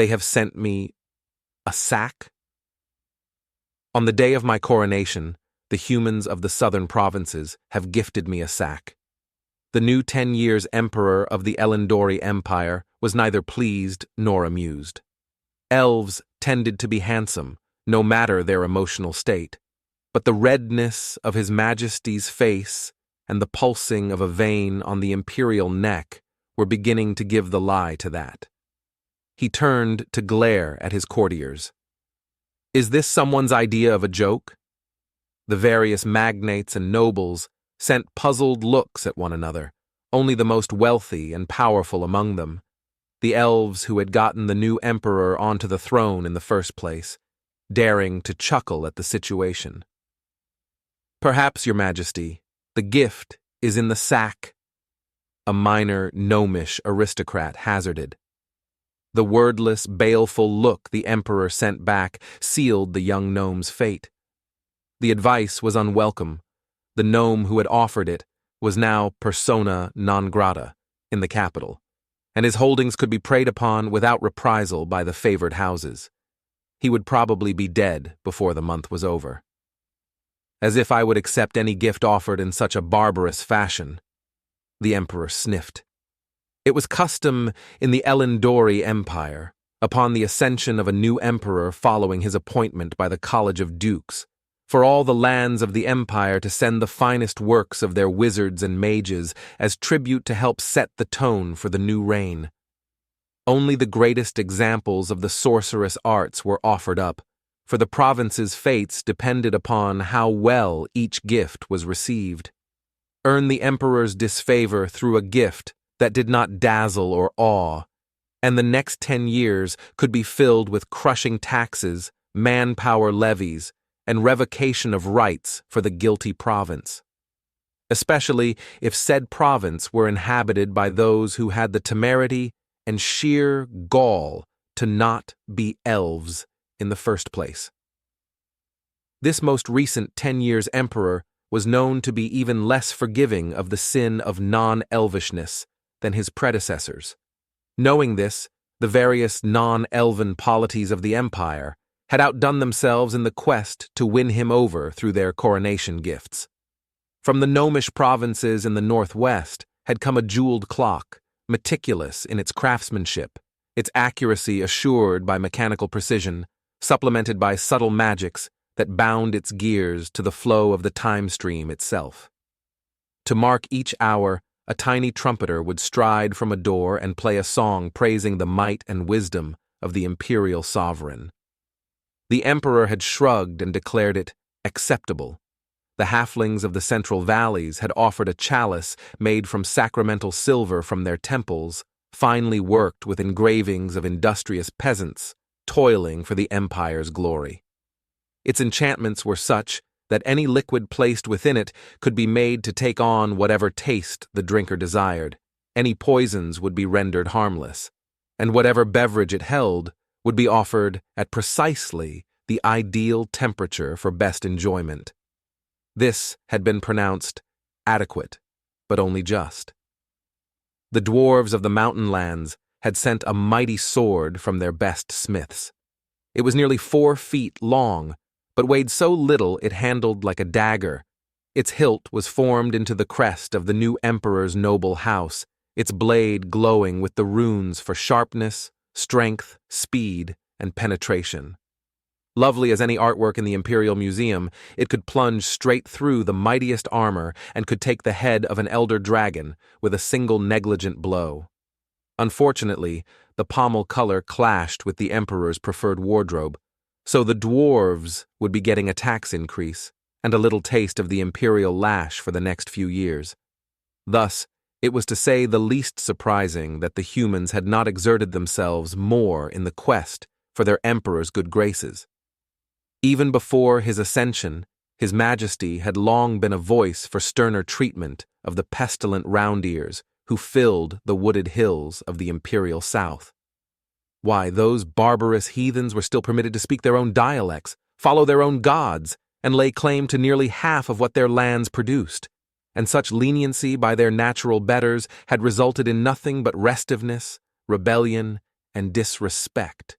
They have sent me a sack? On the day of my coronation, the humans of the southern provinces have gifted me a sack. The new 10 years emperor of the Elendori Empire was neither pleased nor amused. Elves tended to be handsome, no matter their emotional state, but the redness of His Majesty's face and the pulsing of a vein on the imperial neck were beginning to give the lie to that. He turned to glare at his courtiers. Is this someone's idea of a joke? The various magnates and nobles sent puzzled looks at one another, only the most wealthy and powerful among them, the elves who had gotten the new emperor onto the throne in the first place, daring to chuckle at the situation. Perhaps, Your Majesty, the gift is in the sack, a minor gnomish aristocrat hazarded. The wordless, baleful look the emperor sent back sealed the young gnome's fate. The advice was unwelcome. The gnome who had offered it was now persona non grata in the capital, and his holdings could be preyed upon without reprisal by the favored houses. He would probably be dead before the month was over. As if I would accept any gift offered in such a barbarous fashion, the emperor sniffed. It was custom in the Elendori Empire, upon the ascension of a new emperor following his appointment by the College of Dukes, for all the lands of the empire to send the finest works of their wizards and mages as tribute to help set the tone for the new reign. Only the greatest examples of the sorcerous arts were offered up, for the province's fates depended upon how well each gift was received. Earn the emperor's disfavor through a gift that did not dazzle or awe, and the next 10 years could be filled with crushing taxes, manpower levies, and revocation of rights for the guilty province. Especially if said province were inhabited by those who had the temerity and sheer gall to not be elves in the first place. This most recent 10 years emperor was known to be even less forgiving of the sin of non-elvishness than his predecessors. Knowing this, the various non-elven polities of the empire had outdone themselves in the quest to win him over through their coronation gifts. From the gnomish provinces in the northwest had come a jeweled clock, meticulous in its craftsmanship, its accuracy assured by mechanical precision, supplemented by subtle magics that bound its gears to the flow of the time stream itself. To mark each hour, a tiny trumpeter would stride from a door and play a song praising the might and wisdom of the imperial sovereign. The emperor had shrugged and declared it acceptable. The halflings of the central valleys had offered a chalice made from sacramental silver from their temples, finely worked with engravings of industrious peasants, toiling for the empire's glory. Its enchantments were such that any liquid placed within it could be made to take on whatever taste the drinker desired, any poisons would be rendered harmless, and whatever beverage it held would be offered at precisely the ideal temperature for best enjoyment. This had been pronounced adequate, but only just. The dwarves of the mountain lands had sent a mighty sword from their best smiths. It was nearly 4 feet long, but weighed so little it handled like a dagger. Its hilt was formed into the crest of the new emperor's noble house, its blade glowing with the runes for sharpness, strength, speed, and penetration. Lovely as any artwork in the Imperial Museum, it could plunge straight through the mightiest armor and could take the head of an elder dragon with a single negligent blow. Unfortunately, the pommel color clashed with the emperor's preferred wardrobe, so the dwarves would be getting a tax increase and a little taste of the imperial lash for the next few years. Thus, it was to say the least surprising that the humans had not exerted themselves more in the quest for their emperor's good graces. Even before his ascension, His Majesty had long been a voice for sterner treatment of the pestilent round-ears who filled the wooded hills of the imperial south. Why, those barbarous heathens were still permitted to speak their own dialects, follow their own gods, and lay claim to nearly half of what their lands produced, and such leniency by their natural betters had resulted in nothing but restiveness, rebellion, and disrespect.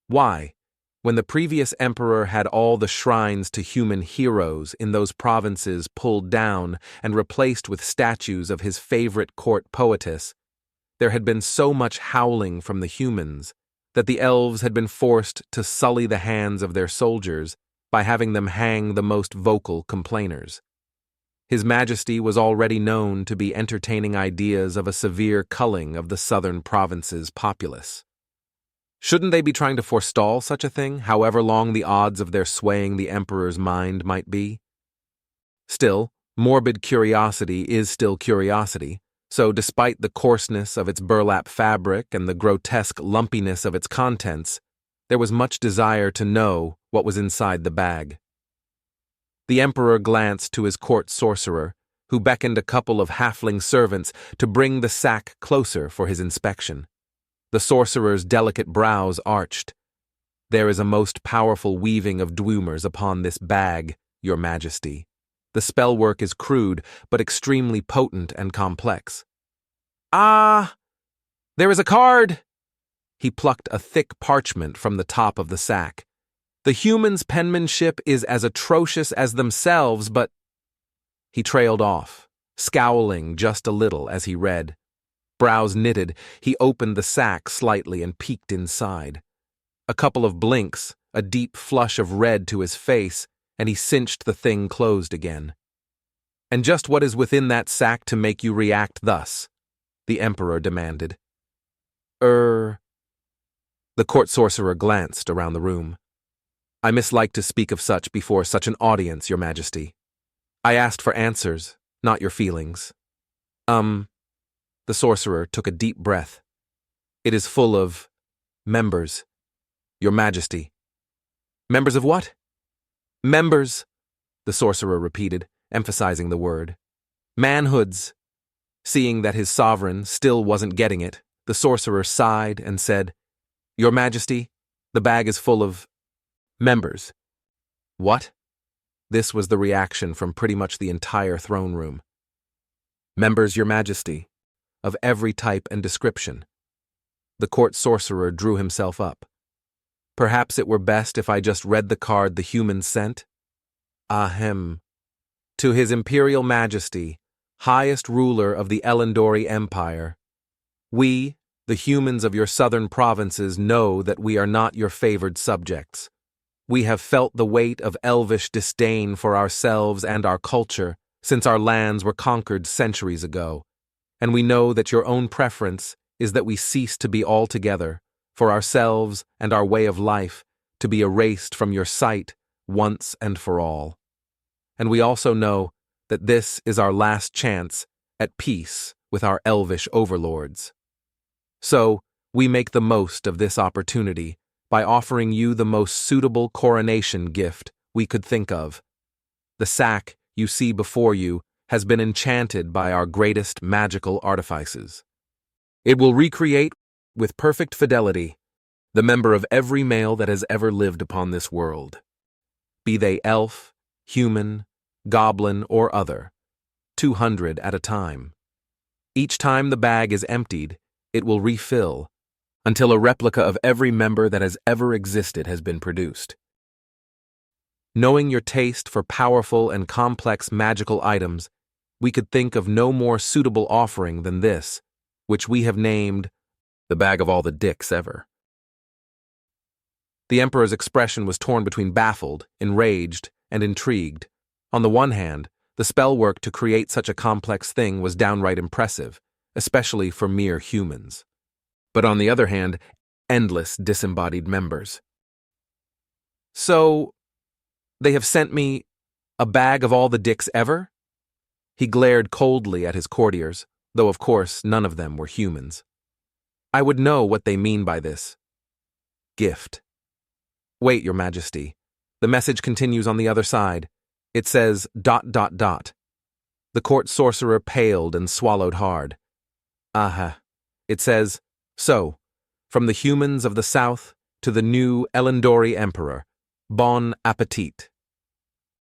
Why? When the previous emperor had all the shrines to human heroes in those provinces pulled down and replaced with statues of his favorite court poetess, there had been so much howling from the humans that the elves had been forced to sully the hands of their soldiers by having them hang the most vocal complainers. His Majesty was already known to be entertaining ideas of a severe culling of the southern provinces' populace. Shouldn't they be trying to forestall such a thing, however long the odds of their swaying the emperor's mind might be? Still, morbid curiosity is still curiosity, so despite the coarseness of its burlap fabric and the grotesque lumpiness of its contents, there was much desire to know what was inside the bag. The emperor glanced to his court sorcerer, who beckoned a couple of halfling servants to bring the sack closer for his inspection. The sorcerer's delicate brows arched. "There is a most powerful weaving of dweomers upon this bag, Your Majesty. The spellwork is crude, but extremely potent and complex." "Ah! There is a card!" He plucked a thick parchment from the top of the sack. "The humans' penmanship is as atrocious as themselves, but—" He trailed off, scowling just a little as he read. Brows knitted, he opened the sack slightly and peeked inside. A couple of blinks, a deep flush of red to his face, and he cinched the thing closed again. "And just what is within that sack to make you react thus?" the emperor demanded. The court sorcerer glanced around the room. "I mislike to speak of such before such an audience, Your Majesty. I asked for answers, not your feelings." The sorcerer took a deep breath. "It is full of members, Your Majesty." "Members of what?" "Members," the sorcerer repeated, emphasizing the word. "Manhoods." Seeing that his sovereign still wasn't getting it, the sorcerer sighed and said, "Your Majesty, the bag is full of members." "What?" This was the reaction from pretty much the entire throne room. "Members, Your Majesty, of every type and description." The court sorcerer drew himself up. "Perhaps it were best if I just read the card the humans sent?" "Ahem. To His Imperial Majesty, highest ruler of the Elendori Empire, we, the humans of your southern provinces, know that we are not your favored subjects. We have felt the weight of elvish disdain for ourselves and our culture since our lands were conquered centuries ago, and we know that your own preference is that we cease to be all together, for ourselves and our way of life to be erased from your sight once and for all. And we also know that this is our last chance at peace with our elvish overlords. So, we make the most of this opportunity by offering you the most suitable coronation gift we could think of. The sack you see before you has been enchanted by our greatest magical artifices. It will recreate, with perfect fidelity, the member of every male that has ever lived upon this world, be they elf, human, goblin, or other, 200 at a time. Each time the bag is emptied, it will refill, until a replica of every member that has ever existed has been produced. Knowing your taste for powerful and complex magical items, we could think of no more suitable offering than this, which we have named the bag of all the dicks ever. The Emperor's expression was torn between baffled, enraged, and intrigued. On the one hand, the spell work to create such a complex thing was downright impressive, especially for mere humans. But on the other hand, endless disembodied members. "So, they have sent me a bag of all the dicks ever?" He glared coldly at his courtiers, though of course none of them were humans. "I would know what they mean by this gift." "Wait, Your Majesty. The message continues on the other side. It says ... The court sorcerer paled and swallowed hard. "Aha. It says, so, from the humans of the south to the new Elendori Emperor, bon appetit."